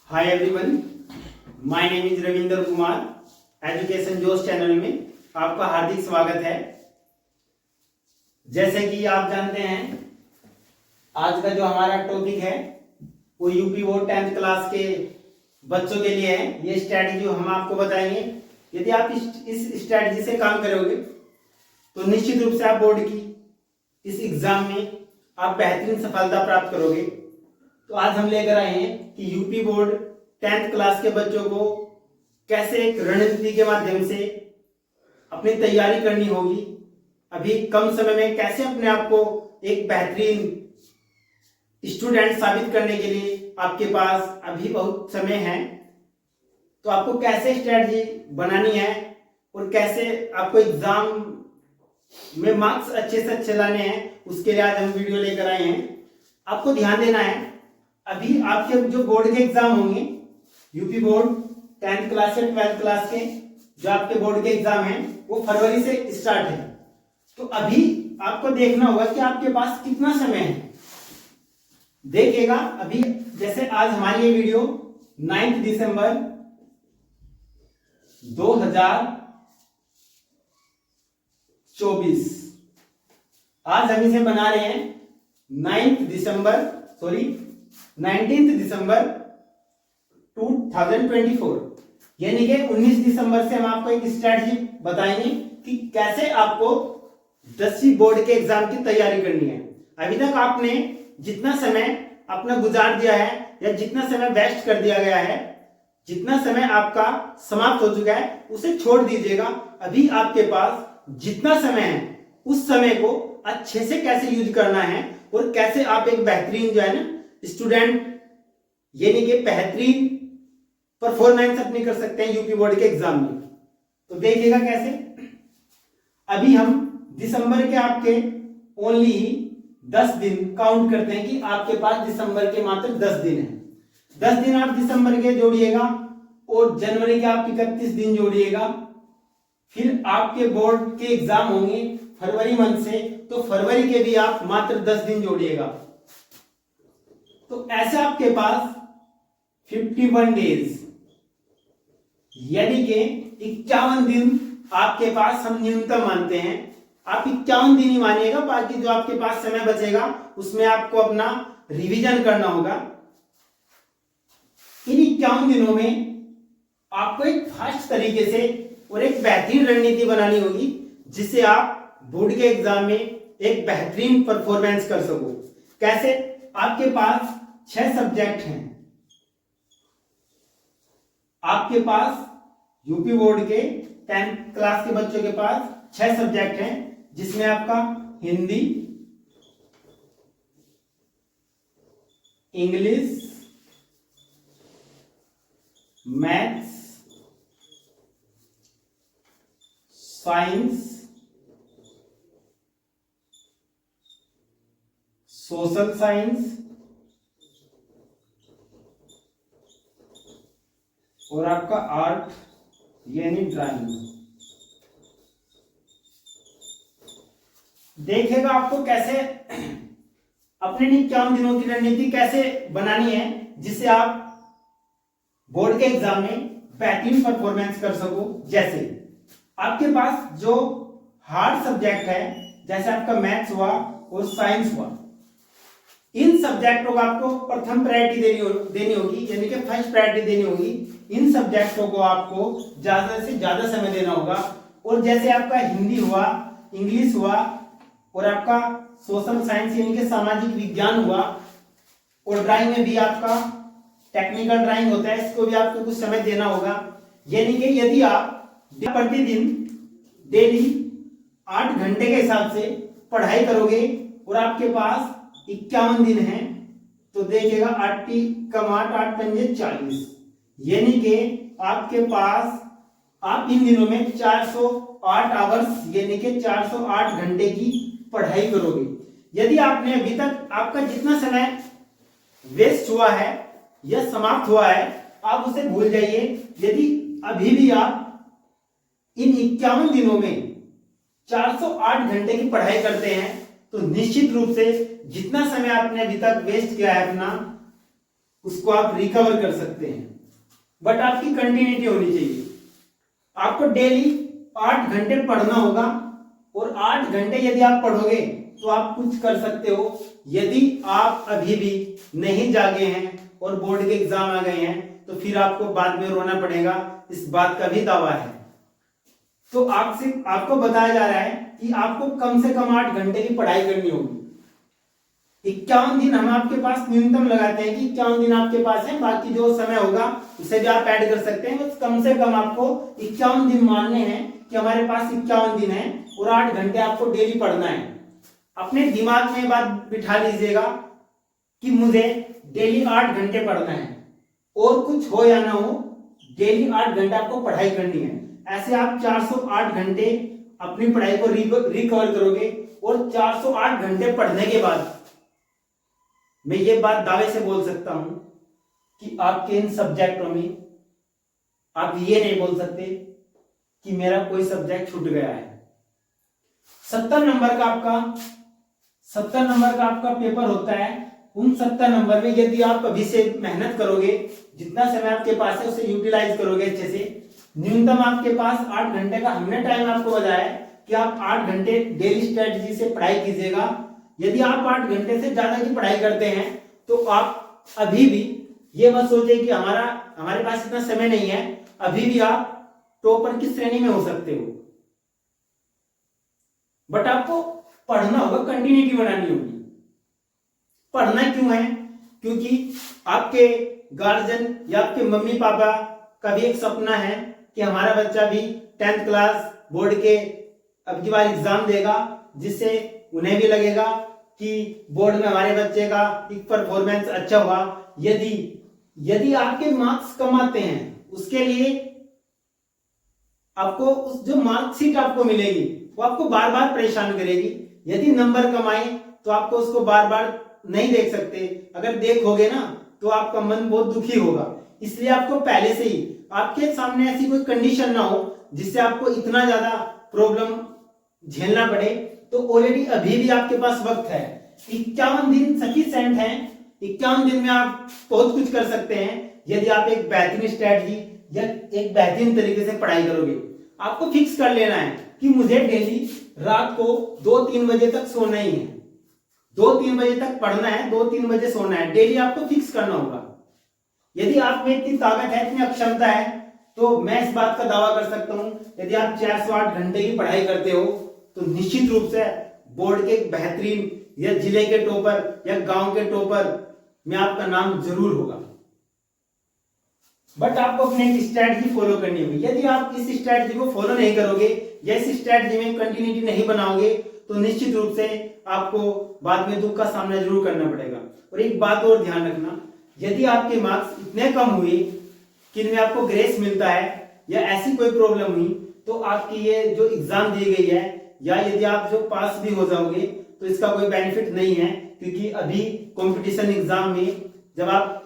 Hi everyone, my name is Ravinder Kumar. Education जोश channel में आपका हार्दिक स्वागत है। जैसे कि आप जानते हैं, आज का जो हमारा टॉपिक है वो यूपी बोर्ड 10th क्लास के बच्चों के लिए है। ये स्ट्रैटेजी हम आपको बताएंगे। यदि आप इस स्ट्रैटेजी से काम करोगे तो निश्चित रूप से आप बोर्ड की इस एग्जाम में आप बेहतरीन सफलता प्राप्त करोगे। तो आज हम लेकर आए हैं कि यूपी बोर्ड 10th क्लास के बच्चों को कैसे एक रणनीति के माध्यम से अपनी तैयारी करनी होगी। अभी कम समय में कैसे अपने आप को एक बेहतरीन स्टूडेंट साबित करने के लिए आपके पास अभी बहुत समय है। तो आपको कैसे स्ट्रेटजी बनानी है और कैसे आपको एग्जाम में मार्क्स अच्छे से अच्छे लाने हैं, उसके लिए आज हम वीडियो लेकर आए हैं। आपको ध्यान देना है, अभी आपके जो बोर्ड के एग्जाम होंगे, यूपी बोर्ड 10th क्लास या 12th क्लास के जो आपके बोर्ड के एग्जाम हैं वो फरवरी से स्टार्ट है। तो अभी आपको देखना होगा कि आपके पास कितना समय है। देखिएगा, अभी जैसे आज हमारी ये वीडियो 9 दिसंबर 2024, आज हम इसे बना रहे हैं 19 दिसंबर 2024, यानी कि 19 दिसंबर से हम आपको एक स्ट्रैटेजी बताएंगे कि कैसे आपको 10वीं बोर्ड के एग्जाम की तैयारी करनी है। अभी तक आपने जितना समय अपना गुजार दिया है या जितना समय वेस्ट कर दिया गया है, जितना समय आपका समाप्त हो चुका है, उसे छोड़ दीजिएगा। अभी आपके पास जितना समय है उस समय को अच्छे से कैसे यूज करना है और कैसे आप एक बेहतरीन जो है ना स्टूडेंट, यानी कि बेहतरीन परफॉर्मेंस अपनी कर सकते हैं यूपी बोर्ड के एग्जाम में। तो देखिएगा कैसे। अभी हम दिसंबर के आपके ओनली 10 दिन काउंट करते हैं कि आपके पास दिसंबर के मात्र 10 दिन है। 10 दिन आप दिसंबर के जोड़िएगा और जनवरी के आप 31 दिन जोड़िएगा। फिर आपके बोर्ड के एग्जाम होंगे फरवरी मंथ से, तो फरवरी के भी आप मात्र 10 दिन जोड़िएगा। तो ऐसे आपके पास 51 डेज, यानी कि 51 दिन आपके पास हम न्यूनतम मानते हैं। आप 51 दिन ही मानिएगा, बाकी जो आपके पास समय बचेगा उसमें आपको अपना रिवीजन करना होगा। इन 51 दिनों में आपको एक फास्ट तरीके से और एक बेहतरीन रणनीति बनानी होगी जिससे आप बोर्ड के एग्जाम में एक बेहतरीन परफॉर्मेंस कर सको। कैसे? आपके पास 6 सब्जेक्ट हैं। आपके पास यूपी बोर्ड के 10th क्लास के बच्चों के पास 6 सब्जेक्ट हैं, जिसमें आपका Hindi, English, maths, science, social science और आपका आर्ट यानी ड्राइंग। देखिएगा आपको कैसे अपने 51 दिनों की रणनीति कैसे बनानी है जिससे आप बोर्ड के एग्जाम में बेहतरीन परफॉर्मेंस कर सको। जैसे आपके पास जो हार्ड सब्जेक्ट है, जैसे आपका मैथ्स हुआ और साइंस हुआ, इन सब्जेक्टों को आपको प्रथम प्रायोरिटी देनी होगी, यानी कि फर्स्ट प्रायोरिटी देनी होगी। इन सब्जेक्टों को आपको ज्यादा से ज्यादा समय देना होगा। और जैसे आपका हिंदी हुआ, इंग्लिश हुआ और आपका सोशल साइंस यानी कि सामाजिक विज्ञान हुआ, और ड्राइंग में भी आपका टेक्निकल ड्राइंग होता है, इसको भी आपको कुछ समय देना होगा। यानी कि यदि आप प्रतिदिन डेली 8 घंटे के हिसाब से पढ़ाई करोगे और आपके पास 51 दिन है, तो देखिएगा 8 कम 8 8 पंजे 40, यानी कि आपके पास आप इन दिनों में 408 आवर्स यानी कि 408 घंटे की पढ़ाई करोगे। यदि आपने अभी तक आपका जितना समय वेस्ट हुआ है या समाप्त हुआ है, आप उसे भूल जाइए। यदि अभी भी आप इन 51 दिनों में 408 घंटे की पढ़ाई करते हैं, तो निश्चित रूप से जितना समय आपने अभी तक वेस्ट किया है अपना, उसको आप रिकवर कर सकते हैं। बट आपकी कंटिन्यूटी होनी चाहिए। आपको डेली 8 घंटे पढ़ना होगा और 8 घंटे यदि आप पढ़ोगे तो आप कुछ कर सकते हो। यदि आप अभी भी नहीं जागे हैं और बोर्ड के एग्जाम आ गए हैं तो फिर आपको बाद में रोना पड़ेगा, इस बात का भी दावा है। तो आपको बताया जा रहा है कि आपको कम से कम 8 घंटे की पढ़ाई करनी होगी। 51 दिन हम आपके पास न्यूनतम लगाते हैं कि 51 दिन आपके पास है, बाकी जो समय होगा उसे भी आप ऐड कर सकते हैं। बस कम से कम आपको 51 दिन मानने हैं कि हमारे पास 51 दिन है और 8 घंटे आपको डेली पढ़ना है। अपने दिमाग में बात बिठा लीजिएगा कि मुझे डेली 8 घंटे पढ़ना है, और कुछ हो या ना हो डेली 8 घंटे आपको पढ़ाई करनी है। ऐसे आप 408 घंटे अपनी पढ़ाई को रिकवर करोगे और 408 घंटे पढ़ने के बाद मैं ये बात दावे से बोल सकता हूं कि आपके इन सब्जेक्टों में आप ये नहीं बोल सकते कि मेरा कोई सब्जेक्ट छूट गया है। 70 नंबर का आपका पेपर होता है। उन 70 नंबर में यदि आप अभी से मेहनत करोगे, जितना समय आपके पास है उसे यूटिलाइज करोगे अच्छे से, न्यूनतम आपके पास 8 घंटे का हमने टाइम आपको बताया है कि आप 8 घंटे डेली स्ट्रेटजी से पढ़ाई कीजिएगा। यदि आप 8 घंटे से ज्यादा की पढ़ाई करते हैं तो आप अभी भी ये मत सोचिए कि हमारे पास इतना समय नहीं है, अभी भी आप टॉपर की श्रेणी में हो सकते हो। बट आपको पढ़ना होगा, कंटिन्यूटी बनानी होगी। पढ़ना क्यों है? क्योंकि आपके गार्जियन या आपके मम्मी पापा का भी एक सपना है कि हमारा बच्चा भी 10th क्लास बोर्ड के अब की बार एग्जाम देगा, जिससे उन्हें भी लगेगा कि बोर्ड में हमारे बच्चे का एक परफॉर्मेंस अच्छा हुआ। यदि आपके मार्क्स कम आते हैं, उसके लिए आपको उस जो मार्कशीट आपको मिलेगी वो आपको बार बार परेशान करेगी। यदि नंबर कम आए तो आपको उसको बार बार नहीं देख सकते, अगर देखोगे ना तो आपका मन बहुत दुखी होगा। इसलिए आपको पहले से ही आपके सामने ऐसी कोई कंडीशन ना हो जिससे आपको इतना ज्यादा प्रॉब्लम झेलना पड़े, तो ऑलरेडी अभी भी आपके पास वक्त है। 51 दिन सफिशिएंट है। 51 दिन में आप बहुत कुछ कर सकते हैं यदि आप एक बेहतरीन स्ट्रेटजी या एक बेहतरीन तरीके से पढ़ाई करोगे। आपको फिक्स कर लेना है कि मुझे डेली रात को 2-3 बजे तक सोना ही है, 2-3 बजे तक पढ़ना है, 2-3 बजे सोना है। डेली आपको फिक्स करना होगा। यदि आप में इतनी ताकत है, इतनी अक्षमता है, तो मैं इस बात का दावा कर सकता हूं यदि आप 408 घंटे की पढ़ाई करते हो तो निश्चित रूप से बोर्ड के बेहतरीन या जिले के टॉपर या गांव के टॉपर में आपका नाम जरूर होगा। बट आपको अपने एक स्ट्रैटेजी फॉलो करनी होगी। यदि आप इस स्ट्रैटेजी को फॉलो नहीं करोगे या इस स्ट्रैटेजी में कंटिन्यूटी नहीं बनाओगे तो निश्चित रूप से आपको बाद में दुख का सामना जरूर करना पड़ेगा। और एक बात और ध्यान रखना, यदि आपके मार्क्स इतने कम हुए कि इनमें आपको ग्रेस मिलता है या ऐसी कोई प्रॉब्लम हुई तो आपकी ये जो एग्जाम दी गई है या यदि आप जो पास भी हो जाओगे तो इसका कोई बेनिफिट नहीं है, क्योंकि अभी कंपटीशन एग्जाम में जब आप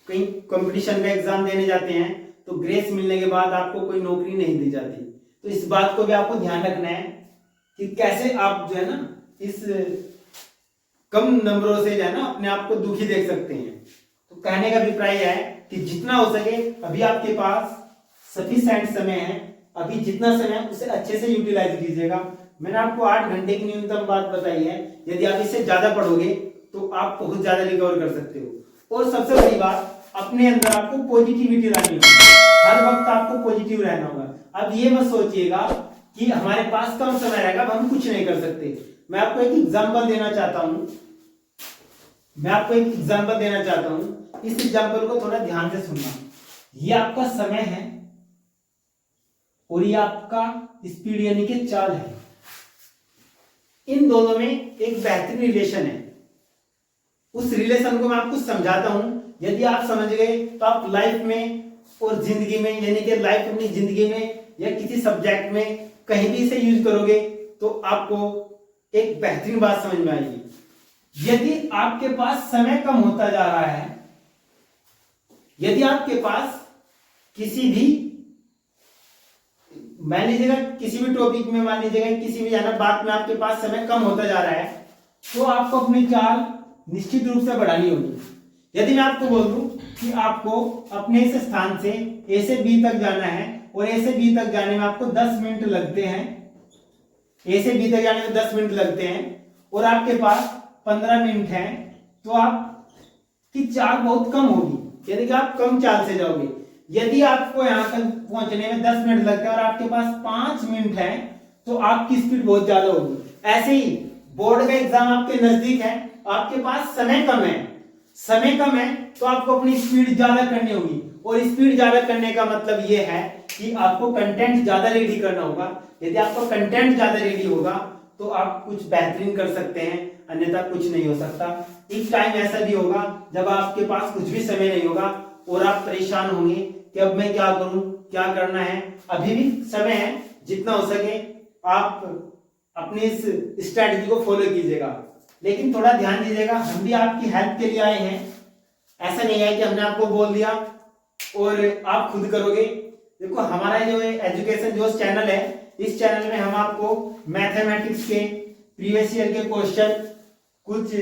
कहीं कंपटीशन का एग्जाम देने जाते हैं तो ग्रेस मिलने के बाद आपको कोई नौकरी नहीं दी जाती। तो इस बात को भी आपको ध्यान रखना है कि कैसे आप जो है ना इस कम नंबरों से जो है ना अपने आप को दुखी देख सकते हैं। तो कहने का अभिप्राय है कि जितना हो सके अभी आपके पास सफिशिएंट समय है, अभी जितना समय उसे अच्छे से यूटिलाइज कीजिएगा। मैंने आपको 8 घंटे की न्यूनतम बात बताई है, यदि आप इससे ज्यादा पढ़ोगे तो आप बहुत ज्यादा रिकवर कर सकते हो। और सबसे बड़ी बात, अपने अंदर आपको पॉजिटिविटी लानी होगी, हर वक्त आपको पॉजिटिव रहना होगा। अब ये मत सोचिएगा कि हमारे पास कम समय रहेगा, अब हम कुछ नहीं कर सकते। मैं आपको एक एग्जांपल देना चाहता हूं, इस एग्जांपल को थोड़ा ध्यान से सुनना। ये आपका समय है और ये आपका स्पीड यानी कि चाल है। इन दोनों में एक बेहतरीन रिलेशन है। उस रिलेशन को मैं आपको समझाता हूं, यदि आप समझ गए तो आप लाइफ में और जिंदगी में यानी कि लाइफ अपनी जिंदगी में या किसी सब्जेक्ट में कहीं भी इसे यूज करोगे तो आपको एक बेहतरीन बात समझ में आएगी। यदि आपके पास समय कम होता जा रहा है, यदि आपके पास किसी भी मान लीजिएगा किसी भी टॉपिक में मान लीजिएगा किसी भी जाना बात में आपके पास समय कम होता जा रहा है, तो आपको अपनी चाल निश्चित रूप से बढ़ानी होगी। यदि मैं आपको बोल दूं कि आपको अपने इस स्थान से ए से बी तक जाना है और ए से बी तक जाने में आपको 10 मिनट लगते हैं, ए से बी तक जाने में 10 मिनट लगते हैं और आपके पास 15 मिनट है, तो आपकी चाल बहुत कम होगी, यानी कि आप कम चाल से जाओगे। यदि आपको यहां तक पहुंचने में 10 मिनट लगते हैं और आपके पास 5 मिनट है, तो आपकी स्पीड बहुत ज्यादा होगी। ऐसे ही बोर्ड का एग्जाम आपके नजदीक है, आपके पास समय कम है, समय कम है तो आपको अपनी स्पीड ज्यादा करनी होगी, और स्पीड ज्यादा करने का मतलब ये है कि आपको कंटेंट ज्यादा रेडी करना होगा। यदि आपका कंटेंट ज्यादा रेडी होगा तो आप कुछ बेहतरीन कर सकते हैं, अन्यथा कुछ नहीं हो सकता। एक टाइम ऐसा भी होगा जब आपके पास कुछ भी समय नहीं होगा और आप परेशान होंगे कि अब मैं क्या करूं, क्या करना है। अभी भी समय है, जितना हो सके आप अपनी इस स्ट्रेटजी को फॉलो कीजिएगा, लेकिन थोड़ा ध्यान दीजिएगा, हम भी आपकी हेल्प के लिए आए हैं। ऐसा नहीं है कि हमने आपको बोल दिया और आप खुद करोगे। देखो हमारा जो एजुकेशन जो चैनल है, इस चैनल में हम आपको मैथमेटिक्स के प्रीवियस ईयर के क्वेश्चन, कुछ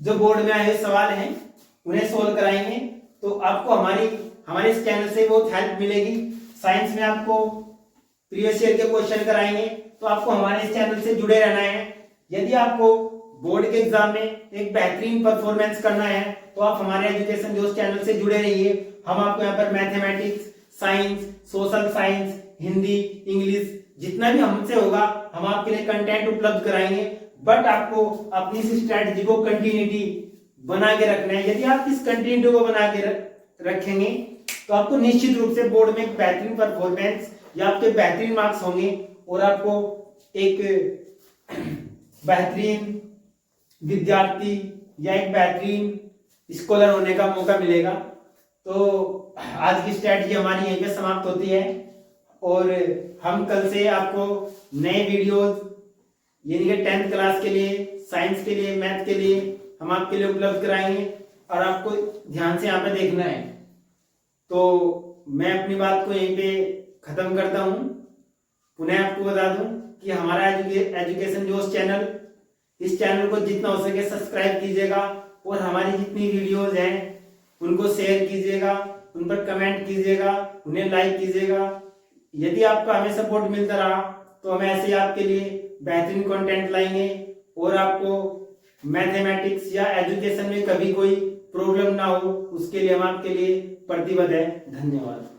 जो बोर्ड में आए सवाल हैं उन्हें सोल्व कराएंगे, तो आपको हमारे इस चैनल से बहुत हेल्प मिलेगी। साइंस में आपको प्रीवियस ईयर के क्वेश्चन कराएंगे, तो आपको हमारे इस चैनल से जुड़े रहना है। यदि आपको बोर्ड के एग्जाम में एक बेहतरीन परफॉर्मेंस करना है तो आप हमारे एजुकेशन जोश चैनल से जुड़े रहिए। हम आपको यहाँ पर mathematics, science, social science, Hindi, English, जितना भी हमसे होगा हम आपके लिए कंटेंट उपलब्ध कराएंगे। बट आपको अपनी इस स्ट्रेटजी को कंटिन्यूटी बना के रखना है। यदि आप इस कंटिन्यूटी को बना के रखेंगे तो आपको निश्चित रूप से बोर्ड में एक बेहतरीन परफॉर्मेंस या आपके बेहतरीन मार्क्स होंगे और आपको एक बेहतरीन विद्यार्थी या एक बेहतरीन स्कॉलर होने का मौका मिलेगा। तो आज की स्ट्रेटजी हमारी यहीं पे समाप्त होती है और हम कल से आपको नए वीडियोस यानी कि 10th क्लास के लिए, साइंस के लिए, मैथ के लिए हम आपके लिए उपलब्ध कराएंगे और आपको ध्यान से यहाँ पे देखना है। तो मैं अपनी बात को यहीं पे खत्म करता हूँ। पुनः आपको बता दूं कि हमारा एजुकेशन जोश चैनल, इस चैनल को जितना हो सके सब्सक्राइब कीजिएगा और हमारी जितनी वीडियोस हैं उनको शेयर कीजिएगा, उन पर कमेंट कीजिएगा, उन्हें लाइक कीजिएगा। यदि आपका हमें सपोर्ट मिलता रहा तो हम ऐसे आपके लिए बेहतरीन कंटेंट लाएंगे और आपको मैथमेटिक्स या एजुकेशन में कभी कोई प्रॉब्लम ना हो, उसके लिए हम आपके लिए प्रतिबद्ध है। धन्यवाद।